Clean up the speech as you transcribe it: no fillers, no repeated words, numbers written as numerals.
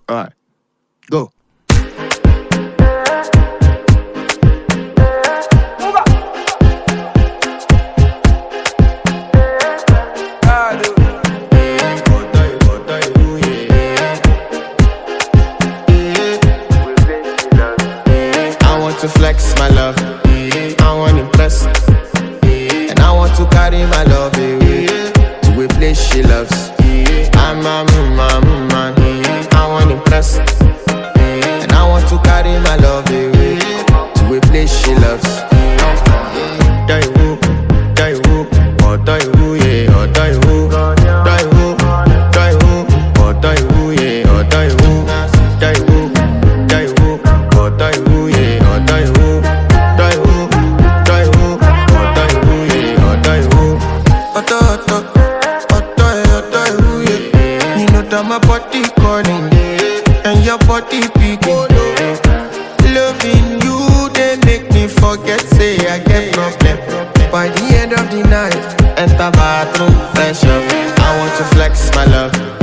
Alright, go. To flex my love, I want to impress, and I want to carry my love away to a place she loves. I'm a man, I want to impress, and I want to carry my love away to a place she loves. Die woo, oh die woo, yeah, oh die woo, die woo, oh die woo, yeah, oh die woo, die woo, oh die woo, yeah. My body calling, and your body picking. Loving you, they make me forget, say I get problem. By the end of the night, enter bathroom, fresh up. I want to flex my love.